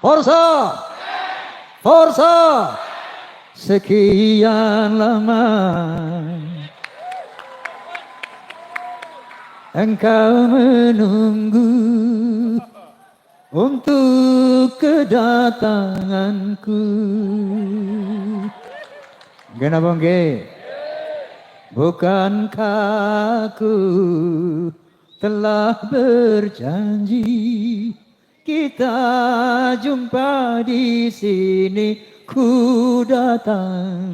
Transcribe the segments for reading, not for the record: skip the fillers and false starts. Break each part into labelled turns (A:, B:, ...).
A: Forza! Forza! Sekian lama engkau menunggu untuk kedatanganku. Kenapa nggih? Bukankah aku telah berjanji kita jumpa di sini, ku datang.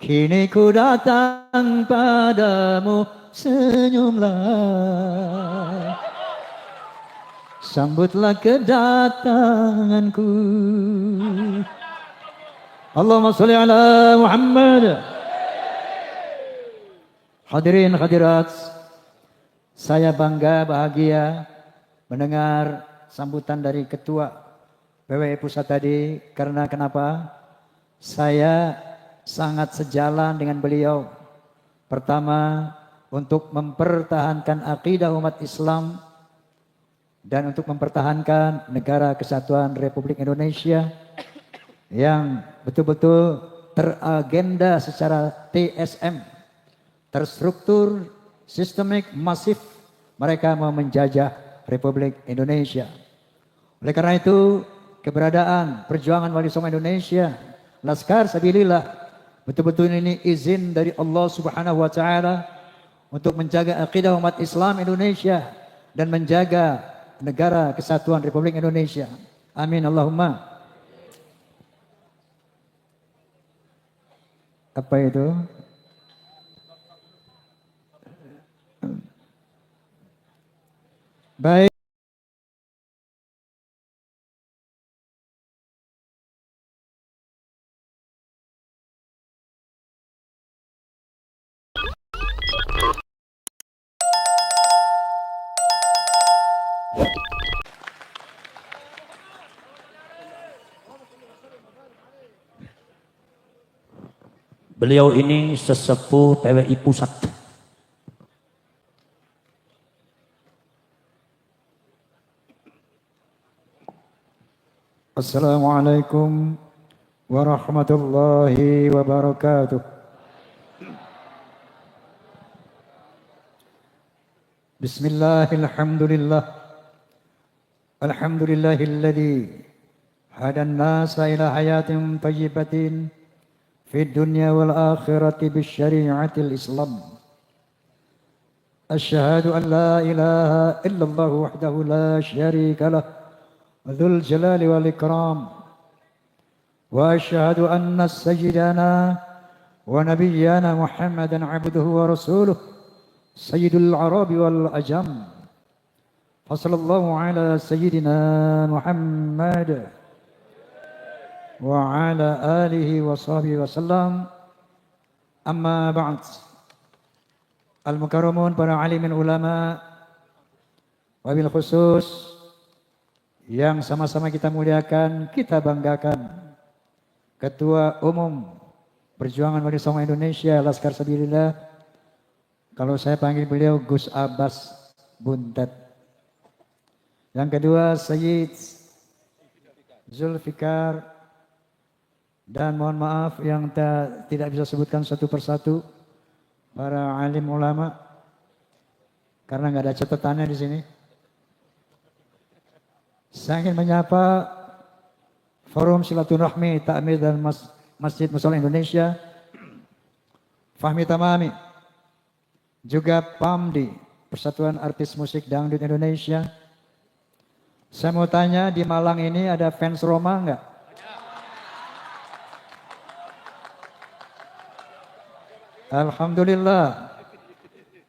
A: Kini ku datang padamu, senyumlah. Sambutlah kedatanganku. Allahumma sholli ala Muhammad. Hadirin hadirat, saya bangga bahagia mendengar sambutan dari Ketua PWI Pusat tadi. Karena kenapa? Saya sangat sejalan dengan beliau. Pertama, untuk mempertahankan akidah umat Islam dan untuk mempertahankan negara kesatuan Republik Indonesia yang betul-betul teragenda secara TSM, terstruktur, sistemik, masif. Mereka mau menjajah Republik Indonesia. Oleh karena itu, keberadaan perjuangan Wali Songo Indonesia, Laskar Sabilillah, betul-betul ini izin dari Allah Subhanahu wa taala untuk menjaga akidah umat Islam Indonesia dan menjaga negara kesatuan Republik Indonesia. Amin Allahumma. Apa itu? Baik.
B: Beliau ini sesepuh PWI Pusat.
A: Assalamualaikum warahmatullahi wabarakatuh. Bismillahirrahmanirrahim. Alhamdulillahilladzi hadan nasa ila hayatin tayyibatin في الدنيا والآخرة بالشريعة الإسلام. أشهد أن لا إله إلا الله وحده لا شريك له ذو الجلال والإكرام. وأشهد أن سيدنا ونبينا محمدا عبده ورسوله سيد العرب والأجم. فصلى الله على سيدنا محمد wa ala alihi wa sahbihi wasallam. Amma ba'd. Al-mukarramun, para alimin ulama, wabil khusus yang sama-sama kita muliakan, kita banggakan, Ketua Umum Perjuangan Wali Songo Indonesia Laskar Sabilillah, kalau saya panggil beliau Gus Abbas Buntet. Yang kedua Sayyid Zulfikar. Dan mohon maaf yang tidak bisa sebutkan satu persatu para alim ulama karena nggak ada catatannya di sini. Saya ingin menyapa Forum Silaturahmi Takmir dan Masjid Mushola Indonesia, Fahmi Tamami, juga PAMDI, Persatuan Artis Musik Dangdut Indonesia. Saya mau tanya, di Malang ini ada fans Roma enggak? Alhamdulillah.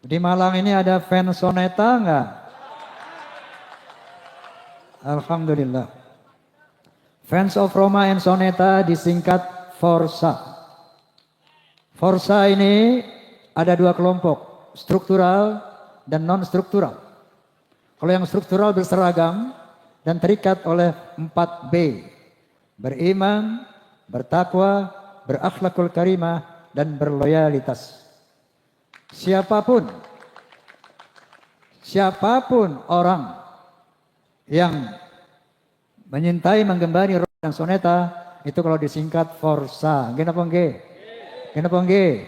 A: Di Malang ini ada fans Soneta enggak? Alhamdulillah. Fans of Roma and Soneta disingkat Forza. Forza ini ada dua kelompok, struktural dan non-struktural. Kalau yang struktural berseragam dan terikat oleh 4B. Beriman, bertakwa, berakhlakul karimah, dan berloyalitas. Siapapun orang yang menyintai, menggembari rock dan soneta itu kalau disingkat Forza. Kenapa nggih? Kenapa nggih?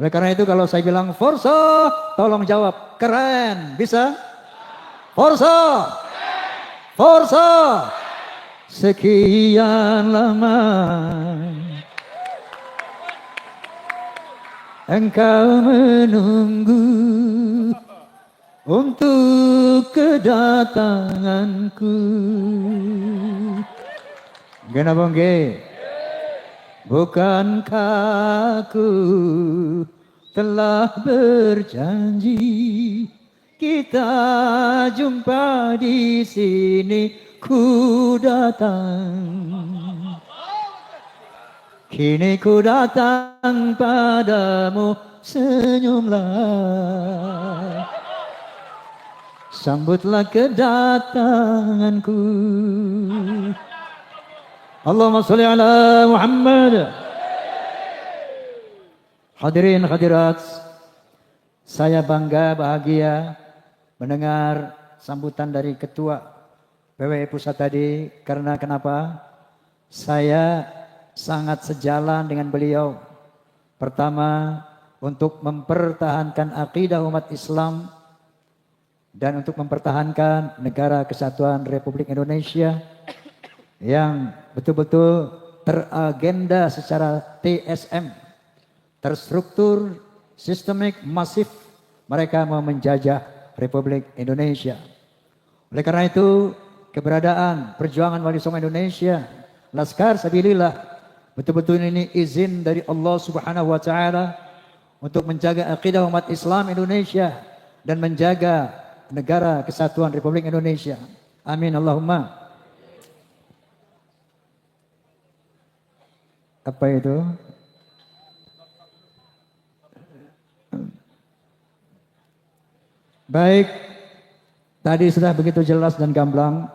A: Oleh karena itu kalau saya bilang Forza, tolong jawab keren. Bisa? Forza. Forza. Sekian lama engkau menunggu untuk kedatanganku. Kenapa nggih? Bukankah aku telah berjanji kita jumpa di sini, ku datang. Kini ku datang padamu, senyumlah. Sambutlah kedatanganku. Allahumma sholli ala Muhammad. Hadirin hadirat, saya bangga bahagia mendengar sambutan dari Ketua PWI Pusat tadi. Karena kenapa? Saya sangat sejalan dengan beliau. Pertama, untuk mempertahankan akidah umat Islam dan untuk mempertahankan negara kesatuan Republik Indonesia yang betul-betul teragenda secara TSM, terstruktur, sistemik, masif. Mereka mau menjajah Republik Indonesia. Oleh karena itu, keberadaan perjuangan Wali Songo Indonesia, Laskar Sabilillah, betul-betul ini izin dari Allah Subhanahu wa taala untuk menjaga akidah umat Islam Indonesia dan menjaga negara kesatuan Republik Indonesia. Amin Allahumma. Apa itu? Baik, tadi sudah begitu jelas dan gamblang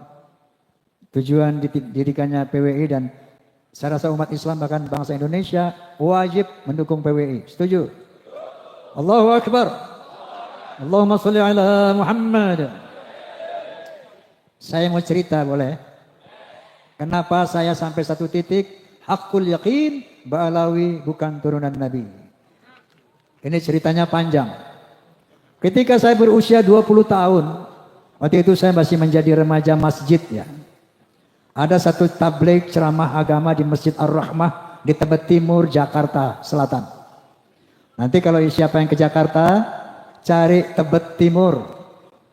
A: tujuan didirikannya PWI, dan saya rasa umat Islam bahkan bangsa Indonesia wajib mendukung PWI. Setuju? Allahu Akbar. Allahumma sholli ala Muhammad. Saya mau cerita boleh? Kenapa saya sampai satu titik hakul yakin Ba'alawi bukan turunan Nabi. Ini ceritanya panjang. Ketika saya berusia 20 tahun, waktu itu saya masih menjadi remaja masjid ya. Ada satu tabligh ceramah agama di Masjid Ar-Rahmah di Tebet Timur, Jakarta Selatan. Nanti kalau siapa yang ke Jakarta, cari Tebet Timur.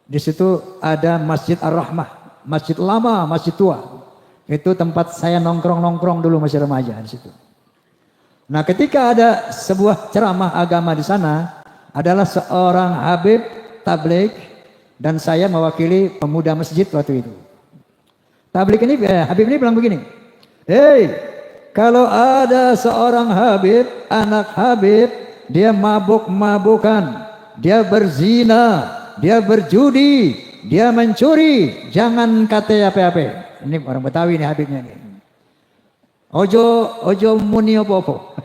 A: Di situ ada Masjid Ar-Rahmah, masjid lama, masjid tua. Itu tempat saya nongkrong-nongkrong dulu masih remaja di situ. Nah, ketika ada sebuah ceramah agama di sana, adalah seorang Habib tabligh dan saya mewakili pemuda masjid waktu itu. Tabligh ini, Habib ini bilang begini, "Hei, kalau ada seorang Habib, anak Habib, dia mabuk-mabukan, dia berzina, dia berjudi, dia mencuri, jangan kata apa-apa." Ini orang Betawi nih Habibnya nih. Ojo muni opo-opo.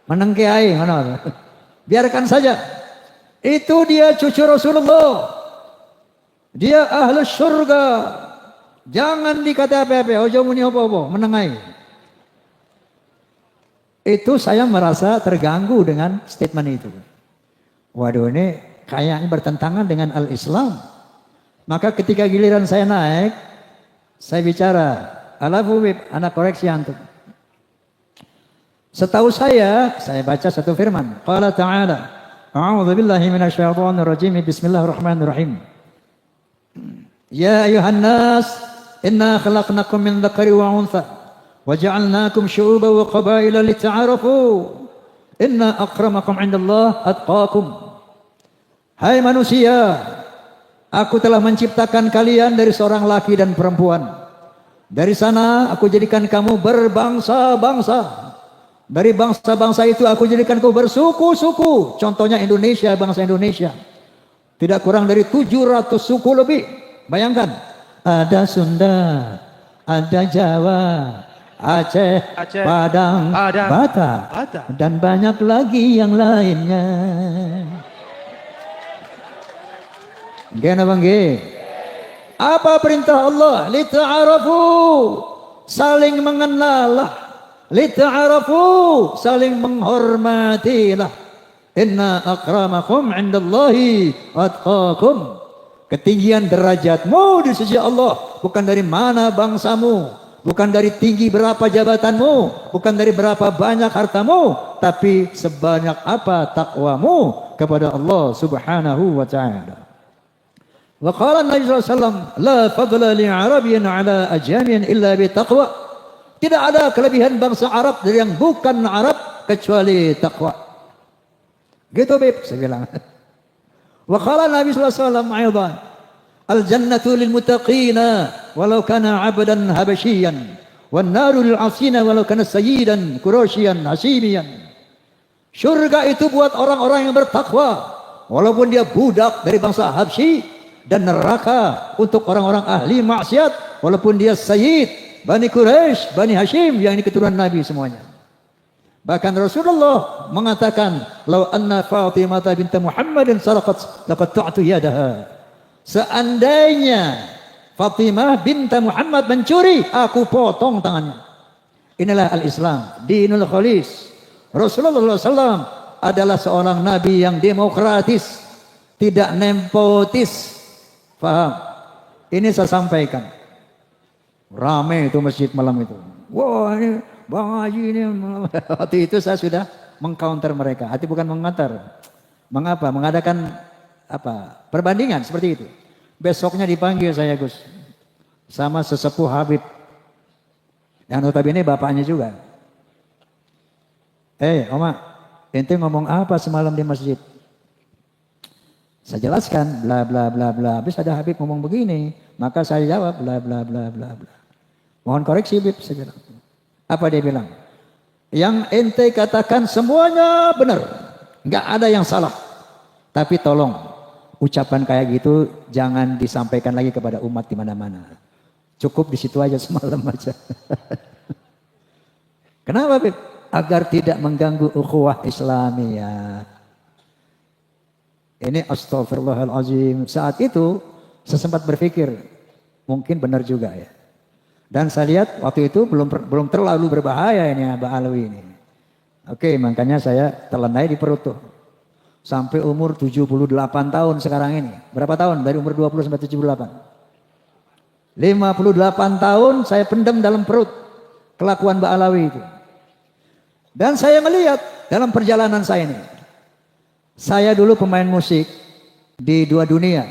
A: Menengke ae ngono. Biarkan saja. Itu dia cucu Rasulullah. Dia ahli surga. Jangan dikata apa-apa, ojo muni opo-opo, menengai. Itu saya merasa terganggu dengan statement itu. Waduh, ini kayaknya bertentangan dengan al-Islam. Maka ketika giliran saya naik, saya bicara, Al-Habib, anak koreksi antum. Setahu saya baca satu firman. Qala ta'ala, a'udzu billahi minasyaitonir rajim, bismillahirrahmanirrahim. Ya ayuhan nas, inna khalaqnakum min dzakari wa untha, wa ja'alnakum syu'uban wa qabaila lita'arafu. Inna akramakum 'indallahi atqakum. Hai manusia, aku telah menciptakan kalian dari seorang laki dan perempuan. Dari sana aku jadikan kamu berbangsa-bangsa. Dari bangsa-bangsa itu aku jadikan kamu bersuku-suku. Contohnya Indonesia, bangsa Indonesia. Tidak kurang dari 700 suku lebih. Bayangkan, ada Sunda, ada Jawa, Aceh, Padang, Batak, dan banyak lagi yang lainnya. Gana bang Apa perintah Allah? Lita'arafu, saling mengenallah. Lita'arafu, saling menghormatilah. Inna akramakum indallahi atqakum. Ketinggian derajatmu di sisi Allah bukan dari mana bangsamu, bukan dari tinggi berapa jabatanmu, bukan dari berapa banyak hartamu, tapi sebanyak apa takwamu kepada Allah Subhanahu wa taala. Wa qala Nabi sallallahu alaihi wasallam, la fadla li 'arabiyyin 'ala ajamiyyin illa bi taqwa. Tidak ada kelebihan bangsa Arab dari yang bukan Arab kecuali takwa. Gitu Beb, saya bilang. Wa qala Nabi sallallahu alaihi wasallam aidan, al-jannatu lil muttaqina walau kana 'abdan habasyian wan naru lil 'asina walau kana sayyidan quraisyan hasimiyan. Surga itu buat orang-orang yang bertakwa walaupun dia budak dari bangsa Habsyi, dan neraka untuk orang-orang ahli maksiat walaupun dia sayyid Bani Quraisy, Bani Hashim yang ini keturunan Nabi semuanya. Bahkan Rasulullah mengatakan, "Lau anna Fatimah binti Muhammadin sarqat laqata'tu yadaha." Seandainya Fatimah binti Muhammad mencuri, aku potong tangannya. Inilah al-Islam, dinul khalis. Rasulullah SAW adalah seorang nabi yang demokratis, tidak nepotis. Paham? Ini saya sampaikan. Ramai itu masjid malam itu. Wah, ini Bang Haji ini. Waktu itu saya sudah mengcounter mereka. Hati bukan mengantar. Mengapa? Mengadakan perbandingan seperti itu. Besoknya dipanggil saya Gus. Sama sesepuh Habib. Yang notabene bapaknya juga. Oma, ente ngomong apa semalam di masjid? Saya jelaskan bla bla bla bla. Habis ada Habib ngomong begini, maka saya jawab bla bla bla bla bla. Mohon koreksi Habib, saya bilang. Apa dia bilang? Yang ente katakan semuanya benar, nggak ada yang salah. Tapi tolong ucapan kayak gitu jangan disampaikan lagi kepada umat di mana-mana. Cukup di situ aja semalam aja. Kenapa Habib? Agar tidak mengganggu ukhuwah Islamiyah. Ini astagfirullahalazim. Saat itu saya sempat berpikir mungkin benar juga ya. Dan saya lihat waktu itu belum terlalu berbahaya ini Mbak Alwi ini. Oke, makanya saya telenai di perut tuh. Sampai umur 78 tahun sekarang ini. Berapa tahun? Dari umur 20 sampai 78. 58 tahun saya pendam dalam perut kelakuan Mbak Alawi itu. Dan saya melihat dalam perjalanan saya ini. Saya dulu pemain musik di dua dunia.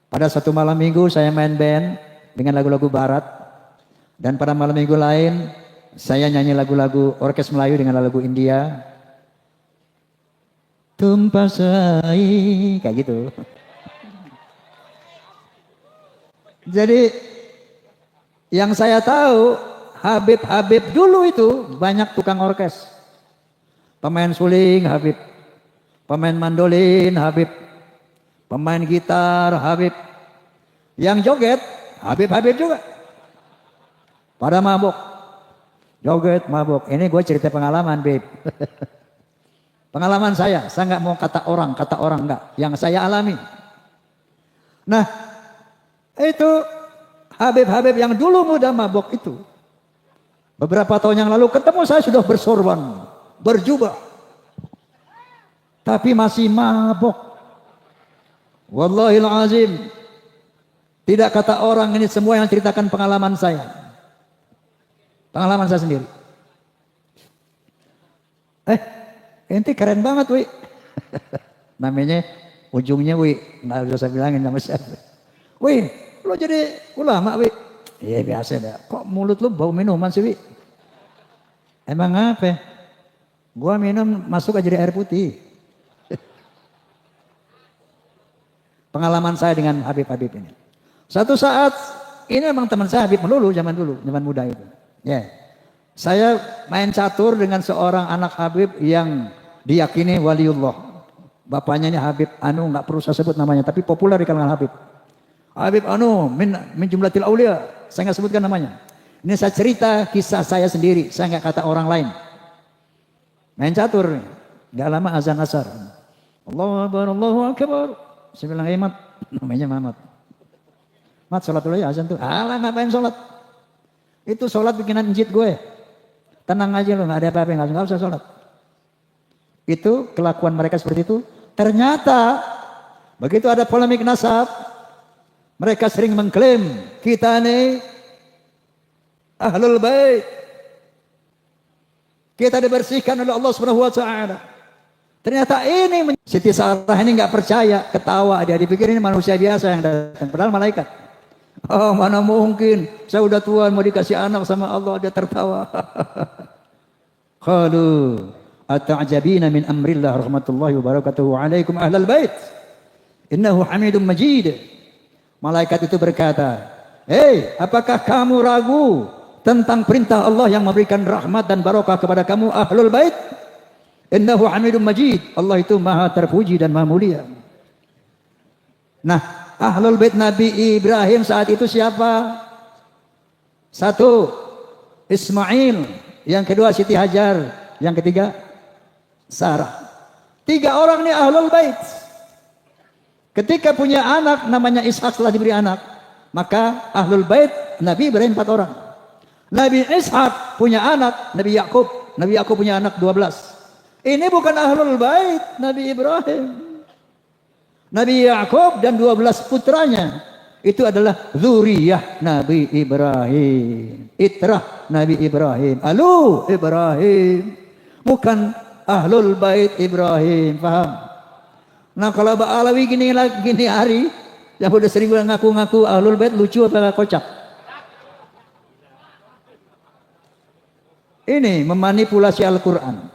A: Pada satu malam minggu saya main band dengan lagu-lagu barat. Dan pada malam minggu lain saya nyanyi lagu-lagu orkes Melayu dengan lagu India. Tumpah sai, kayak gitu. Jadi yang saya tahu Habib dulu itu banyak tukang orkes. Pemain suling Habib. Pemain mandolin Habib, pemain gitar Habib, yang joget Habib juga. Pada mabuk, joget mabuk. Ini gue cerita pengalaman, Beb. Pengalaman saya nggak mau kata orang nggak, yang saya alami. Nah, itu Habib yang dulu muda mabuk itu, beberapa tahun yang lalu ketemu saya sudah bersorban, berjubah. Tapi masih mabuk. Wallahil azim. Tidak kata orang, ini semua yang ceritakan pengalaman saya. Pengalaman saya sendiri. Ente keren banget, Wi. Namanya ujungnya Wi. Nggak usah bilangin nama siapa. Wi, lo jadi ulama, Wi. Iya biasa dah. Kok mulut lo bau minuman sih, Wi? Emang apa? Gua minum masuk aja di air putih. Pengalaman saya dengan Habib ini. Satu saat, ini memang teman saya Habib melulu, zaman muda itu. Ya. Saya main catur dengan seorang anak Habib yang diyakini waliullah. Bapaknya ini Habib Anu, nggak perlu saya sebut namanya, tapi populer di kalangan Habib. Habib Anu, min jumlatil aulia. Saya nggak sebutkan namanya. Ini saya cerita kisah saya sendiri, saya nggak kata orang lain. Main catur, nggak lama azan asar. Allahu Akbar, Allahu Akbar. Saya bilang, Mamat, namanya Mamat. Mat, sholat dulu ya azan tuh. Alah, ngapain sholat? Itu sholat bikinan njit gue. Tenang aja lo, nggak ada apa-apa, nggak usah sholat. Itu kelakuan mereka seperti itu. Ternyata begitu ada polemik nasab, mereka sering mengklaim kita nih ahlul bait. Kita dibersihkan oleh Allah Subhanahu wa taala. Ternyata ini Siti Sarah ini nggak percaya, ketawa dia, dipikir ini manusia biasa yang datang, padahal malaikat. Oh, mana mungkin, saya udah tua mau dikasih anak sama Allah, dia tertawa. Qalu ata'jabina min amrillah rahmatullahi wabarakatuhu alaikum ahlal bait. Innahu hamidum majid. Malaikat itu berkata, "Hei, apakah kamu ragu tentang perintah Allah yang memberikan rahmat dan barokah kepada kamu ahlul bait? Innahu hamidum majid." Allah itu maha terpuji dan maha mulia. Nah, ahlul bait Nabi Ibrahim saat itu siapa? Satu, Ismail. Yang kedua, Siti Hajar. Yang ketiga, Sarah. 3 orang ini ahlul bait. Ketika punya anak namanya Ishak setelah diberi anak, maka ahlul bait Nabi Ibrahim 4 orang. Nabi Ishak punya anak, Nabi Yakub. Nabi Yakub punya anak 12. Ini bukan ahlul bait Nabi Ibrahim. Nabi Yakub dan 12 putranya itu adalah zuriyah Nabi Ibrahim, itrah Nabi Ibrahim, alu Ibrahim, bukan ahlul bait Ibrahim. Paham? Nah, kalau Ba'alawi gini hari yang udah sering ngaku-ngaku ahlul bait, lucu apa kocak? Ini memanipulasi Al-Quran.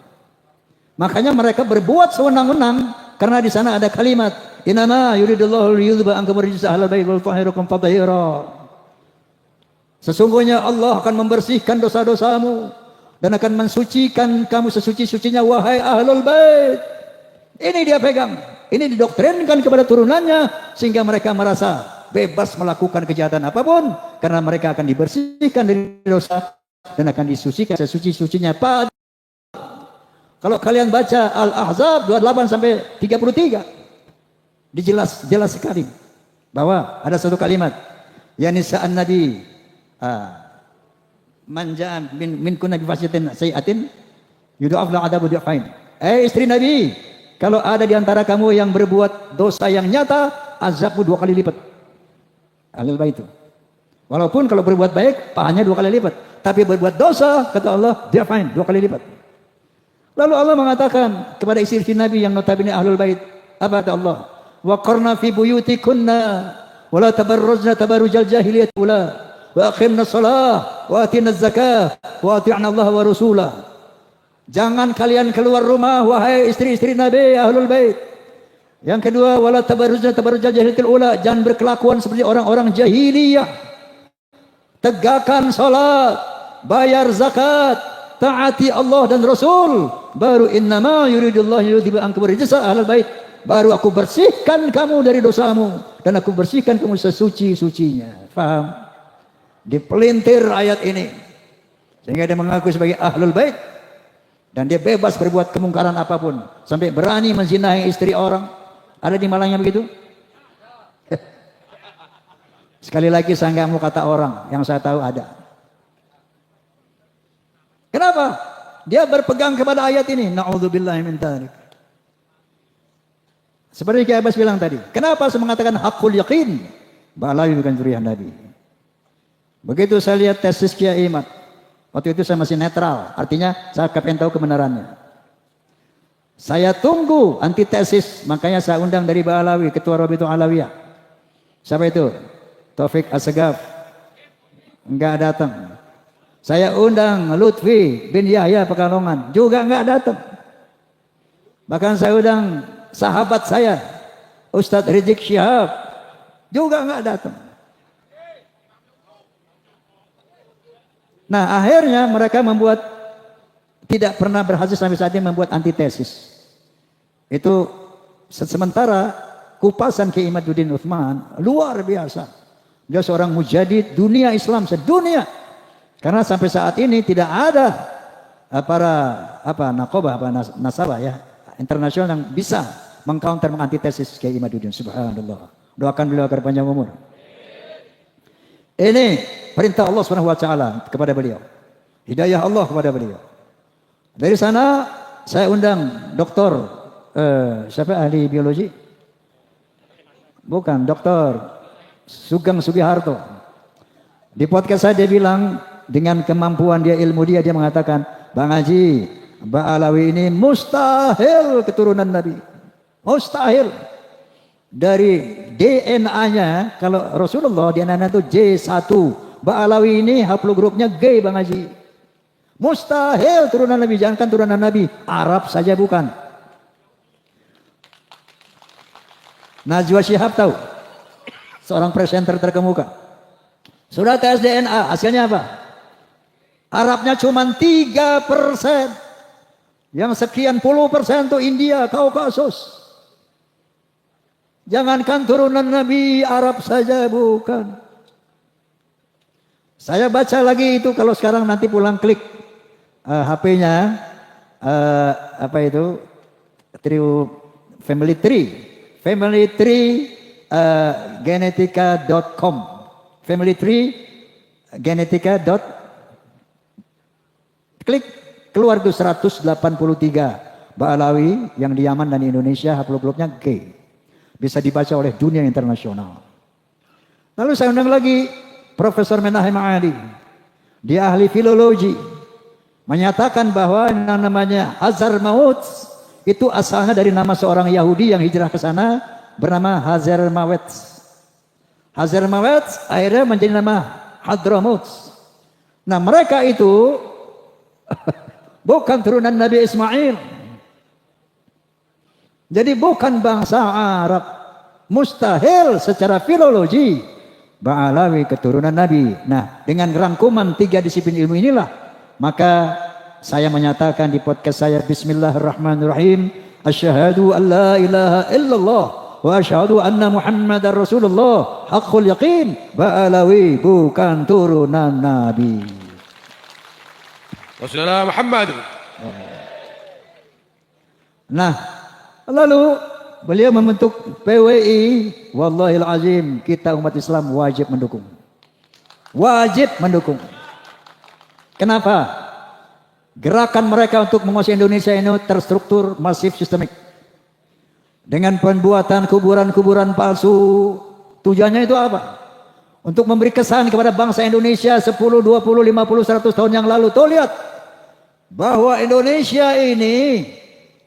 A: Makanya mereka berbuat sewenang-wenang karena di sana ada kalimat innama yuridullahu liyudhhiba ankum rijsa ahlal bait wal yutahhirakum tatheera. Sesungguhnya Allah akan membersihkan dosa-dosamu dan akan mensucikan kamu sesuci-sucinya wahai ahlul bait. Ini dia pegang. Ini didoktrinkan kepada turunannya sehingga mereka merasa bebas melakukan kejahatan apapun karena mereka akan dibersihkan dari dosa dan akan disucikan sesuci-sucinya. Kalau kalian baca Al-Ahzab 28 sampai 33, jelas sekali bahwa ada satu kalimat, ya nisa'an nabi manja min kunna bi fasyatin sayiatin yudha'af la adabu du'ain. Istri Nabi, kalau ada di antara kamu yang berbuat dosa yang nyata, azabmu 2 kali lipat. Ahlul bait itu. Walaupun kalau berbuat baik, pahalanya 2 kali lipat. Tapi berbuat dosa, kata Allah, du'ain, 2 kali lipat. Lalu Allah mengatakan kepada istri Nabi yang notabene ahlul bait, apa kata Allah? Wa qarna fi buyutikunna wa la tabarrujna tabarrujal jahiliyah ula wa aqimna shalah wa atina zakah wa ati'na Allah wa rasulah. Jangan kalian keluar rumah wahai istri-istri Nabi ahlul bait. Yang kedua, wala tabarrujna tabarrujal jahiliyatil ula, jangan berkelakuan seperti orang-orang jahiliyah. Tegakkan salat, bayar zakat, taati Allah dan Rasul, baru innama yuridullahu yudhiba ankum rijsa ahlal bait, baru aku bersihkan kamu dari dosamu dan aku bersihkan kamu sesuci-sucinya. Paham? Dipelintir ayat ini sehingga dia mengaku sebagai ahlul bait dan dia bebas berbuat kemungkaran apapun sampai berani menzinahi istri orang. Ada di Malangnya begitu? Sekali lagi saya nggak mau kata orang, yang saya tahu ada. Kenapa? Dia berpegang kepada ayat ini. Na'udzubillahi min dzalik. Seperti Kiai Abbas bilang tadi. Kenapa saya mengatakan hakul yakin? Ba'alawi bukan zuriyah Nabi. Begitu saya lihat tesis Kiai Imad. Waktu itu saya masih netral. Artinya saya pengen tahu kebenarannya. Saya tunggu antitesis. Makanya saya undang dari Ba'alawi, Ketua Rabitul Alawiyah. Siapa itu? Taufik Assegaf. Enggak datang. Saya undang Lutfi bin Yahya Pekalongan, juga enggak datang. Bahkan saya undang sahabat saya, Ustadz Rizik Syihab, juga enggak datang. Nah, akhirnya mereka membuat, tidak pernah berhasil sampai saat ini membuat antitesis. Itu sementara kupasan Kiai Imaduddin Utsman luar biasa. Dia seorang mujadid dunia Islam sedunia. Karena sampai saat ini tidak ada para nakobah, nasabah ya internasional yang bisa mengcounter, mengantitesis Kiai Imaduddin. Subhanallah. Doakan beliau agar panjang umur. Ini perintah Allah Subhanahu wa taala kepada beliau. Hidayah Allah kepada beliau. Dari sana saya undang doktor siapa ahli biologi? Bukan, Doktor Sugeng Sugiharto. Di podcast saya dia bilang dengan kemampuan dia, ilmu dia, dia mengatakan, Bang Haji, Mbak Alawi ini mustahil keturunan Nabi. Mustahil. Dari DNA-nya, kalau Rasulullah DNA-nya itu J1. Mbak Alawi ini haplogrupnya G, Bang Haji. Mustahil turunan Nabi, jangankan turunan Nabi, Arab saja bukan. Najwa Shihab tahu? Seorang presenter terkemuka. Sudah tes DNA, hasilnya apa? Arabnya cuma 3%. Yang sekian puluh persen itu India, Kaukasus. Jangankan turunan Nabi, Arab saja bukan. Saya baca lagi itu, kalau sekarang nanti pulang klik HP-nya, apa itu? Family Tree genetika.com. Family Tree genetika. Klik, keluar itu 183 Mbak Alawi yang di Yaman dan di Indonesia haplogrupnya G. Bisa dibaca oleh dunia internasional. Lalu saya undang lagi Profesor Menahem Ali. Dia ahli filologi. Menyatakan bahwa yang namanya Hazar Maut itu asalnya dari nama seorang Yahudi yang hijrah ke sana bernama Hazar Mawet. Hazar Mawet akhirnya menjadi nama Hadramaut. Nah mereka itu bukan turunan Nabi Ismail. Jadi bukan bangsa Arab. Mustahil secara filologi Ba'alawi keturunan Nabi. Nah dengan rangkuman 3 disiplin ilmu inilah, maka saya menyatakan di podcast saya, Bismillahirrahmanirrahim, asyhadu an la ilaha illallah wa asyhadu anna Muhammadar Rasulullah haqqul yaqin. Ba'alawi bukan turunan Nabi.
C: Rasulullah Muhammad. Nah,
A: lalu beliau membentuk PWI. Wallahil azim, kita umat Islam wajib mendukung. Wajib mendukung. Kenapa? Gerakan mereka untuk menguasai Indonesia ini terstruktur, masif, sistemik. Dengan pembuatan kuburan-kuburan palsu. Tujuannya itu apa? Untuk memberi kesan kepada bangsa Indonesia 10, 20, 50, 100 tahun yang lalu. Tuh lihat. Bahwa Indonesia ini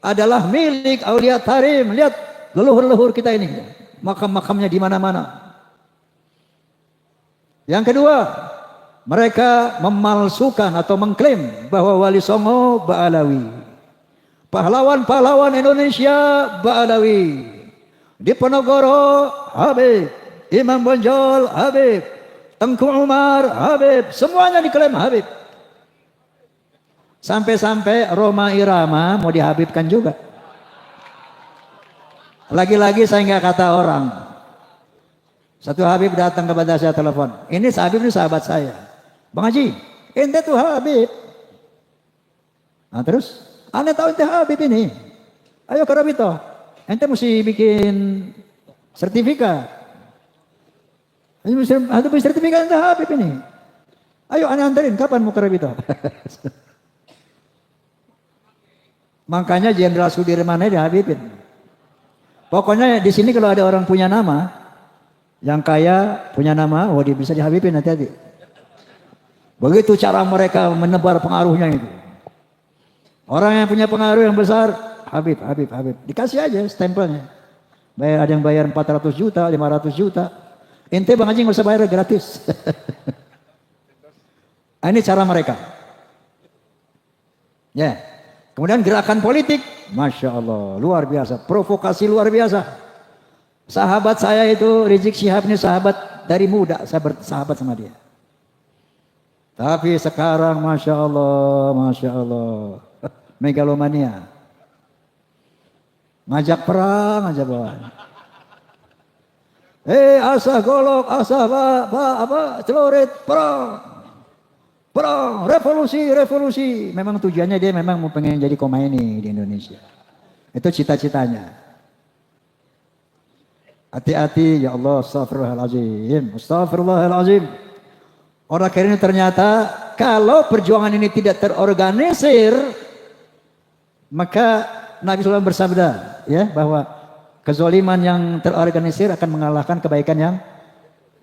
A: adalah milik Aulia Tarim. Lihat leluhur-leluhur kita ini. Makam-makamnya di mana-mana. Yang kedua, mereka memalsukan atau mengklaim bahwa Wali Songo Ba'alawi. Pahlawan-pahlawan Indonesia Ba'alawi. Diponegoro Habib. Imam Bonjol Habib. Tengku Umar Habib. Semuanya diklaim Habib. Sampai-sampai Roma Irama mau dihabibkan juga. Lagi-lagi saya nggak kata orang. Satu Habib datang kepada saya telepon. Ini Habib ini sahabat saya. Bang Haji, ente tuh Habib. Nah terus, ane tahu ente Habib ini. Ayo ke Rabito. Ente mesti bikin sertifikat. Ada sertifikat ente Habib ini. Ayo ane anterin, kapan mau ke Rabito? Makanya Jenderal Sudirman ini dihabibin. Pokoknya di sini kalau ada orang punya nama, yang kaya punya nama, oh dia bisa dihabibin, hati-hati. Begitu cara mereka menebar pengaruhnya itu. Orang yang punya pengaruh yang besar, Habib. Dikasih aja stempelnya. Ada yang bayar 400 juta, 500 juta. Ente Bang Haji nggak usah bayar, gratis. Ini cara mereka. Ya. Kemudian gerakan politik, Masya Allah, luar biasa. Provokasi luar biasa. Sahabat saya itu, Rizik Syihab ini sahabat dari muda, saya bersahabat sama dia. Tapi sekarang Masya Allah, megalomania. Ngajak perang aja bawaan. Asah golok, asah celurit, perang. Perang, revolusi. Memang tujuannya dia memang mau pengen jadi Khomeini di Indonesia. Itu cita-citanya. Hati-hati ya Allah, astagfirullahaladzim. Orang akhir ini ternyata kalau perjuangan ini tidak terorganisir, maka Nabi SAW bersabda ya bahwa kezaliman yang terorganisir akan mengalahkan kebaikan yang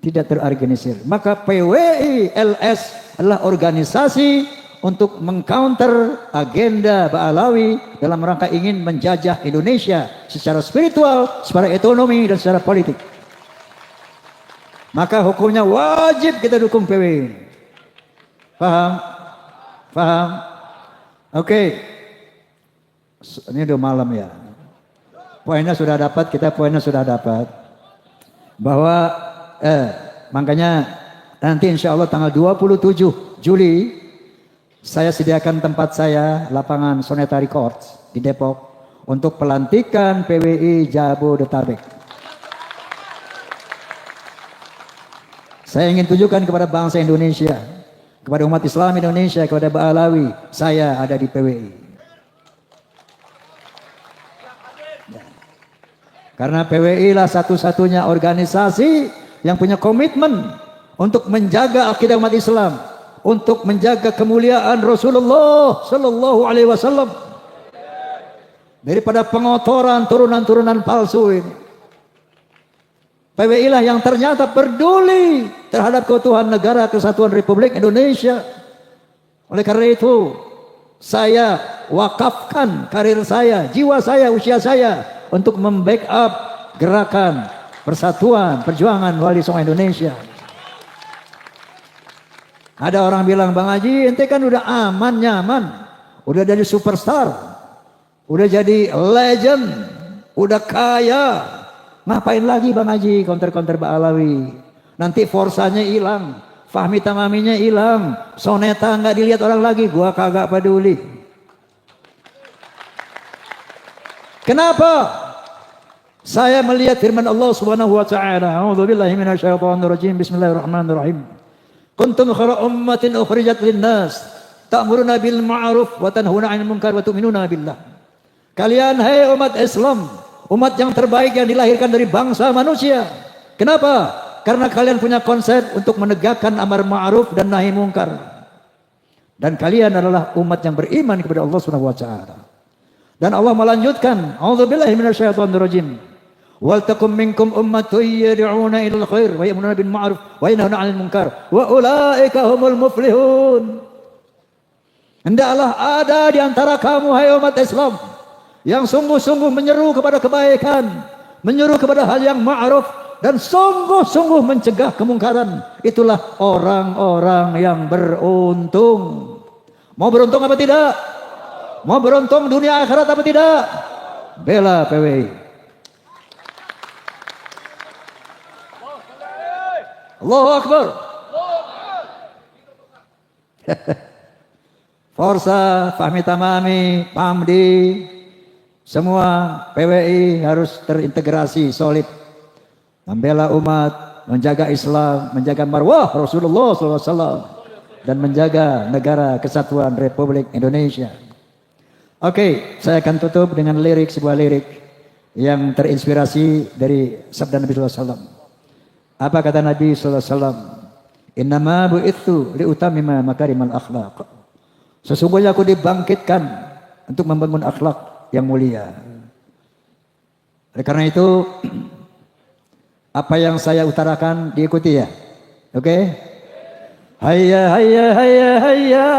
A: tidak terorganisir. Maka PWI LS adalah organisasi untuk mengcounter agenda Ba'alawi dalam rangka ingin menjajah Indonesia secara spiritual, secara ekonomi dan secara politik. Maka hukumnya wajib kita dukung PWI. Paham? Paham? Oke. Ini udah malam ya. Poinnya sudah dapat, kita poinnya sudah dapat. Bahwa makanya nanti insya Allah tanggal 27 Juli saya sediakan tempat saya lapangan Soneta Records di Depok untuk pelantikan PWI Jabodetabek. Saya ingin tunjukkan kepada bangsa Indonesia, kepada umat Islam Indonesia, kepada Ba'alawi, saya ada di PWI. Karena PWI lah satu-satunya organisasi yang punya komitmen untuk menjaga akidah umat Islam, untuk menjaga kemuliaan Rasulullah Sallallahu Alaihi Wasallam daripada pengotoran turunan-turunan palsu ini. PWI lah yang ternyata peduli terhadap keutuhan negara kesatuan Republik Indonesia. Oleh karena itu, saya wakafkan karir saya, jiwa saya, usia saya untuk membackup gerakan persatuan perjuangan Wali Songo Indonesia. Ada orang bilang, Bang Haji, ente kan udah aman, nyaman, udah jadi superstar, udah jadi legend, udah kaya, ngapain lagi Bang Haji counter-counter Ba'alawi? Nanti forsanya hilang, Fahmi Tamaminya hilang, Soneta nggak dilihat orang lagi, gua kagak peduli. Kenapa? Saya melihat firman Allah Subhanahu wa taala, A'udzubillahi minasyaitonirrajim, bismillahirrahmanirrahim. Kuntum khairu ummatin ukhrijat lin-nas, ta'muruna bil ma'ruf wa tanhauna 'anil munkar wa tu'minuna billah. Kalian hai umat Islam, umat yang terbaik yang dilahirkan dari bangsa manusia. Kenapa? Karena kalian punya konsep untuk menegakkan amar ma'ruf dan nahi munkar. Dan kalian adalah umat yang beriman kepada Allah Subhanahu wa taala. Dan Allah melanjutkan, A'udzubillahi minasyaitonirrajim. Wal takum minkum ummatun yad'una ilal khair wa ya'muruna bil ma'ruf wa yanhauna 'anil munkar wa ulaika humul muflihun. Hendaklah ada di antara kamu hai umat Islam yang sungguh-sungguh menyeru kepada kebaikan, menyeru kepada hal yang ma'ruf dan sungguh-sungguh mencegah kemungkaran. Itulah orang-orang yang beruntung. Mau beruntung apa tidak? Mau beruntung dunia akhirat apa tidak? Bela PWI. Allahu Akbar. Forsa, Fahmi Tamami, Pamdi, semua PWI harus terintegrasi solid. Membela umat, menjaga Islam, menjaga marwah Rasulullah SAW, dan menjaga negara kesatuan Republik Indonesia. Oke, saya akan tutup dengan sebuah lirik yang terinspirasi dari sabda Nabi SAW. Apa kata Nabi SAW? Innama bu'ithu liutamima makarimal akhlaq. Sesungguhnya aku dibangkitkan untuk membangun akhlak yang mulia. Oleh karena itu, apa yang saya utarakan diikuti ya. Oke? Hayya hayya hayya hayya.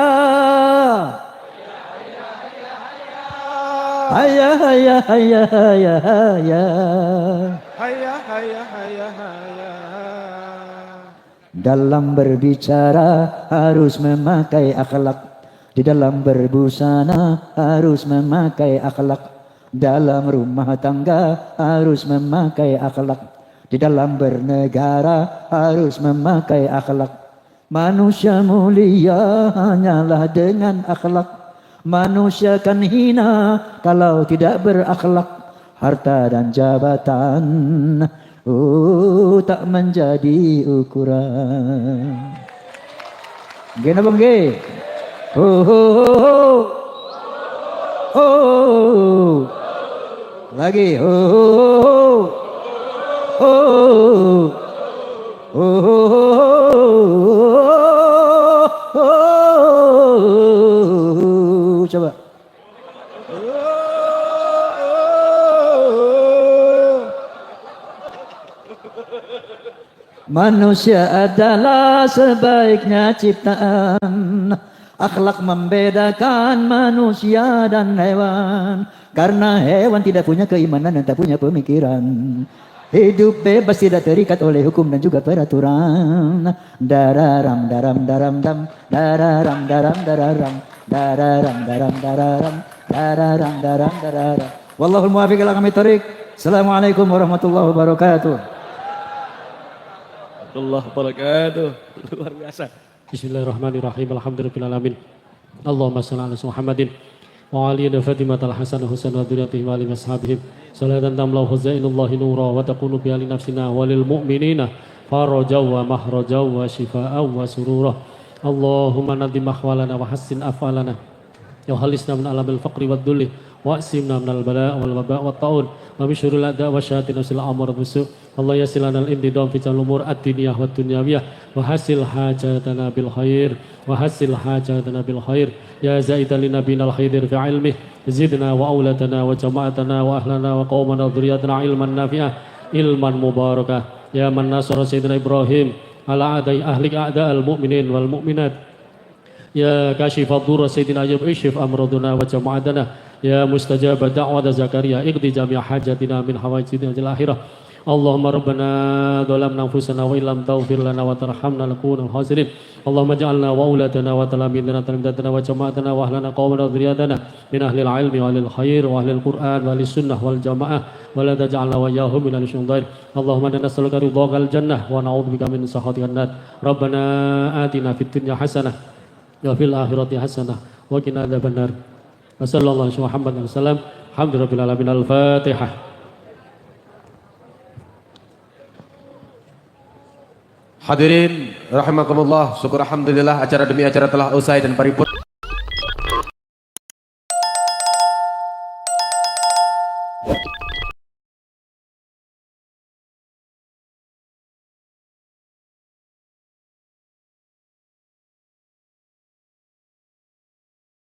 A: Hayya hayya hayya hayya hayya. Hayya hayya hayya hayya. Dalam berbicara harus memakai akhlak. Di dalam berbusana harus memakai akhlak. Dalam rumah tangga harus memakai akhlak. Di dalam bernegara harus memakai akhlak. Manusia mulia hanyalah dengan akhlak. Manusia kan hina kalau tidak berakhlak. Harta dan jabatan tak menjadi ukuran. Gini bang G. Lagi. Manusia adalah sebaiknya ciptaan. Akhlak membedakan manusia dan hewan. Karena hewan tidak punya keimanan dan tak punya pemikiran. Hidup bebas tidak terikat oleh hukum dan juga peraturan. Dararam daram daram dam, dararam daram dararam, dararam daram dararam, dararam daram dararam. Wallahul muwaffiq ila aqwamit thoriq. Assalamualaikum warahmatullahi wabarakatuh.
C: Allah wabarakatuh. Luar biasa.
D: Bismillahirrahmanirrahim. Alhamdulillahirrahmanirrahim. Allahumma salli ala Muhammadin wa ali Fatimah al-Hasan Husain wa dzurriyyatihi wa ali ashabihim. Salatan tamlau khazainullahi nura wa taqulu bi ali nafsina wa lil mu'minina farajaw wa mahrajaw wa shifaa'aw wa surura. Allahumma nadim ahwalana wa hassin af'alana. Ya halisna min alamil faqri wad dhulli wa asimna min al-bala' wal waba' wat ta'un wa min syurril a'da' wa syayatin sil amr bisu. Allah yasilana al-imtidam fi umur ad-diniyah wa dunyawiyah wa hasil hajatana bil khair wa hasil hajatana bil khair ya zaidan li nabiyina al-khairir fi ilmih zidna wa aulatana wa jama'atana wa ahlana wa qaumana wa dhurriyyatana ilman nafi'ah ilman mubarakah ya man nasara sayyidina Ibrahim ala adai ahli a'da al-mu'minin wal mu'minat ya kashif ad-durr sayyidina Ayyub ishif amraduna wa jama'atana ya mustajab da'wat Zakaria iqdi jami' hajatina min hawaijina al akhirah. Allahumma rabbana dhalamna anfusana wa illam taghfir lana wa tarhamna lakunanna khasirin. Allahumma ij'alna wa auladana wa talamidana talamidana wa jama'atana wa ahlana qawmana wa dhurriyyatana min ahli al-ilmi wa ahli al-khair wa ahli al-Qur'an wa ahli sunnah wal jamaah wa la taj'alna wa iyyahum min al-syaitan. Allahumma inna nas'aluka ridhaka al-jannah wa na'udzubika min sakhatika an-nar. Rabbana atina fid dunya hasanah wa fil akhirati hasanah wa qina adzabannar. Wa sallallahu alaihi wa sallam. Alhamdulillahil alamin. Al-Fatihah.
C: Hadirin rahimakumullah, syukur alhamdulillah acara demi acara telah usai dan paripurna.